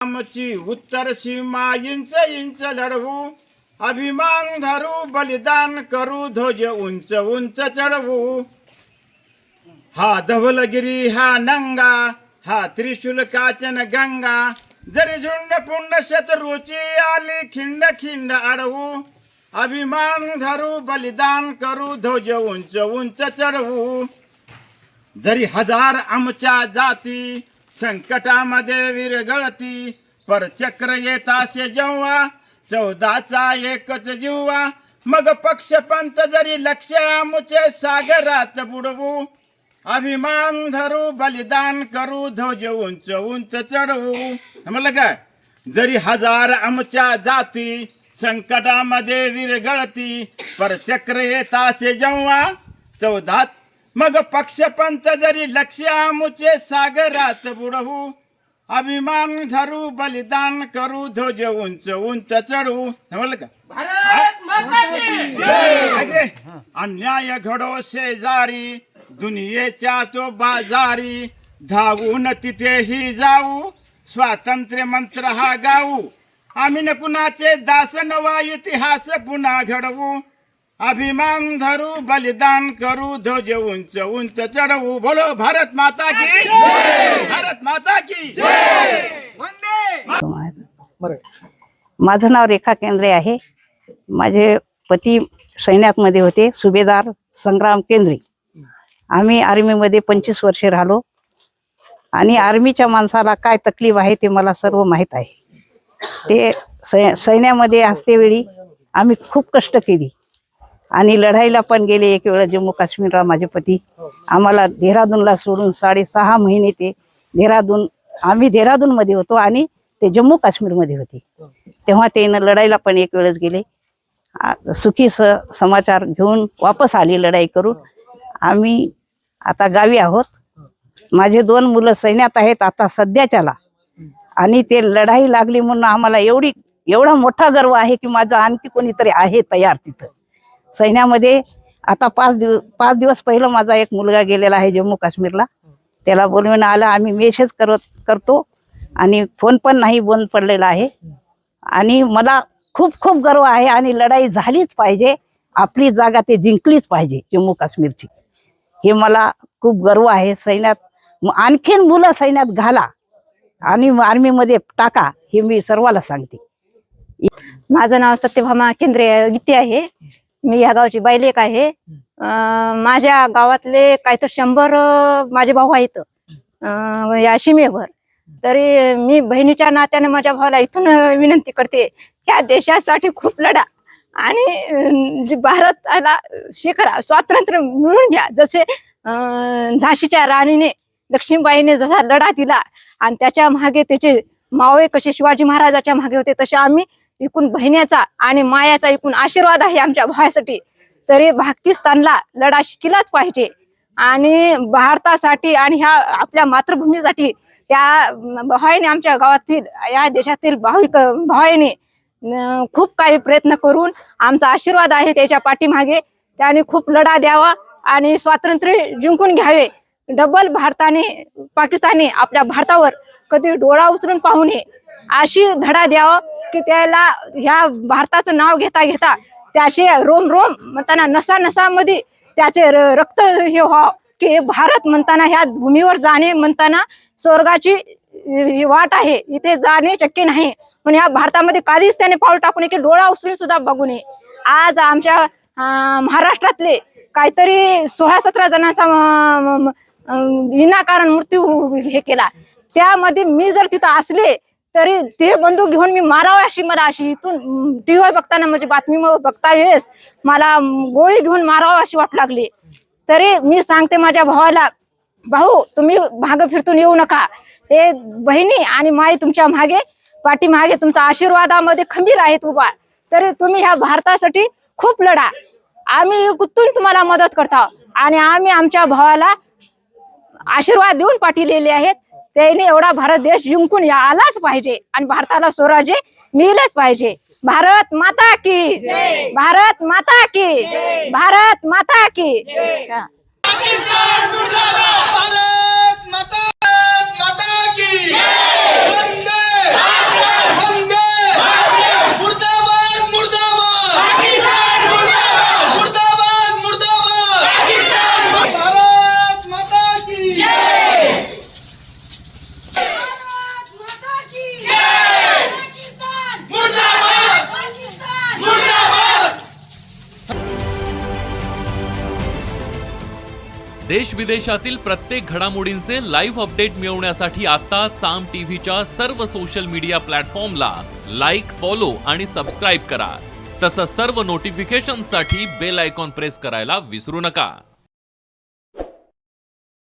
आमची उत्तर सीमा inch inch लढवू, अभिमान धरू बलिदान करू, ध्वज उंच उंच चढवू. हा धवलगिरी हा नंगा, हा त्रिशूल काचन गंगा, जरी झुंड पुंड शत्रूची आली खिंड खिंड अडवू, अभिमान धरू बलिदान करू, ध्वज उंच उंच चढवू. जरी हजार आमच्या जाती संकटामध्ये विरघळती, पर चक्र येताशे जेव्हा 14चा एकच जीवा, मग पक्षपंत जरी लक्ष आमुचे सागरात बुडवू, अभिमान धरू बलिदान करू, ध्वज उंच उंच चढवू. म्हणलं काय, जरी हजार आमच्या जाती संकटामध्ये विरघळती, पर चक्र येताशे जेव्हा 14, मग पक्षपंत जरी लक्ष आमुचे सागरात बुडवू, अभिमान धरू बलिदान करू, ध्वज उंच उंच चढवू. म्हणलं का, भारत माता की जय. अन्याय घडो शेजारी, दुनियेच्या तो बाजारी, धावून तिथेही जाऊ, स्वातंत्र्य मंत्र हा गाऊ, आम्ही न कुणाचे दास नवा इतिहास पुन्हा घडवू, अभिमान धरू बलिदान करू, ध्वज उंच उंच चढवू. बोलो भारत माता की जय, भारत माता की जय. वंदे. माझं नाव रेखा केंद्रे आहे. माझे पती सैन्यामध्ये होते, सुभेदार संग्राम केंद्रे. आम्ही आर्मीमध्ये 25 वर्षे राहिलो आणि आर्मीच्या माणसाला काय तकलीफ आहे ते मला सर्व माहीत आहे. ते सैन्यामध्ये असतेवेळी आम्ही खूप कष्ट केली आणि लढाईला पण गेले. एक वेळा जम्मू काश्मीरला माझे पती आम्हाला देहरादूनला सोडून 6.5 महिने ते आम्ही देहरादूनमध्ये होतो आणि ते जम्मू काश्मीरमध्ये होते. तेव्हा ते लढाईला पण एक वेळेस गेले. सुखी समाचार घेऊन वापस आले लढाई करून. आम्ही आता गावी आहोत. माझे 2 मुलं सैन्यात आहेत आता सध्याच्याला, आणि ते लढाई लागली म्हणून आम्हाला एवढा मोठा गर्व आहे की माझं आणखी कोणीतरी आहे तयार तिथं सैन्यामध्ये. आता 5 दिवस पहिलं माझा एक मुलगा गेलेला आहे जम्मू काश्मीरला. त्याला बोलवून आलं. आम्ही मेसेज करतो आणि फोन पण नाही बंद पडलेला आहे. आणि मला खूप खूप गर्व आहे आणि लढाई झालीच पाहिजे. आपली जागा ते जिंकलीच पाहिजे जम्मू काश्मीरची. हे मला खूप गर्व आहे. सैन्यात आणखीन मुलं सैन्यात घाला आणि आर्मीमध्ये टाका, हे मी सर्वाला सांगते. माझं नाव सत्यभामा केंद्रे गीते आहे. मी या गावची बायलेक आहे. माझ्या गावातले काही तर 100 माझे भाऊ आहेत या सीमेवर. तरी मी बहिणीच्या नात्याने माझ्या भावाला इथून विनंती करते, ह्या देशासाठी खूप लढा आणि भारताला शिखरा स्वातंत्र्य मिळून घ्या. जसे झाशीच्या राणीने लक्ष्मीबाईने जसा लढा दिला आणि त्याच्या मागे त्याचे मावळे कसे शिवाजी महाराजाच्या मागे होते, तसे आम्ही इकून बहिण्याचा आणि मायाचा इकून आशीर्वाद आहे आमच्या भावासाठी. तरी पाकिस्तानला लढा शिकलाच पाहिजे आणि भारतासाठी आणि ह्या आपल्या मातृभूमीसाठी त्या भावाने, आमच्या गावातील या देशातील भावाने खूप काही प्रयत्न करून आमचा आशीर्वाद आहे त्याच्या पाठीमागे. त्याने खूप लढा द्यावा आणि स्वातंत्र्य जिंकून घ्यावे. डबल भारताने पाकिस्तानने आपल्या भारतावर कधी डोळा उचलून पाहू नये अशी धडा द्यावा की त्याला ह्या भारताचं नाव घेता घेता त्याचे रोम रोम म्हणताना नसा नसामध्ये त्याचे रक्त हे व्हावं की भारत म्हणताना ह्या भूमीवर जाणे म्हणताना स्वर्गाची वाट आहे, इथे जाणे शक्य नाही. पण ह्या भारतामध्ये कधीच त्याने पाऊल टाकू नये की डोळा उचलून सुद्धा बघू नये. आज आमच्या महाराष्ट्रातले काहीतरी 16-17 जणांचा विनाकारण मृत्यू हे केला. त्यामध्ये मी जर तिथं असले तरी ते बंदूक घेऊन मी मारावं अशी मला अशी इथून टीव्हीवर बघताना म्हणजे बातमी बघता वेळेस मला गोळी घेऊन मारावं अशी वाट लागली. तरी मी सांगते माझ्या भावाला, भाऊ तुम्ही मागे फिरतून येऊ नका. हे बहिणी आणि माई तुमच्या मागे पाठीमागे तुमच्या आशीर्वादामध्ये खंबीर आहेत उभा. तरी तुम्ही ह्या भारतासाठी खूप लढा. आम्ही कुठून तुम्हाला मदत करतो आणि आम्ही आमच्या भावाला आशीर्वाद देऊन पाठिलेले आहेत. त्याने एवढा भारत देश जिंकून आलाच पाहिजे आणि भारताला स्वराज्य मिळालंच पाहिजे. भारत माता की जय, भारत माता की जय, भारत माता की जय. भारत माता की जय. वंदे वंदे मुर्दाबाद मुर्दाबाद मुर्दाबाद मुर्दाबाद भारत माता की मुर्दाबाद मुर्दाबाद। देश विदेशातील प्रत्येक घडामोडींचे लाईव्ह अपडेट मिळवण्यासाठी आता साम टीव्हीच्या सर्व सोशल मीडिया प्लॅटफॉर्मला लाईक, फॉलो आणि सबस्क्राईब करा. तसंच सर्व नोटिफिकेशनसाठी बेल आयकॉन प्रेस करायला विसरू नका.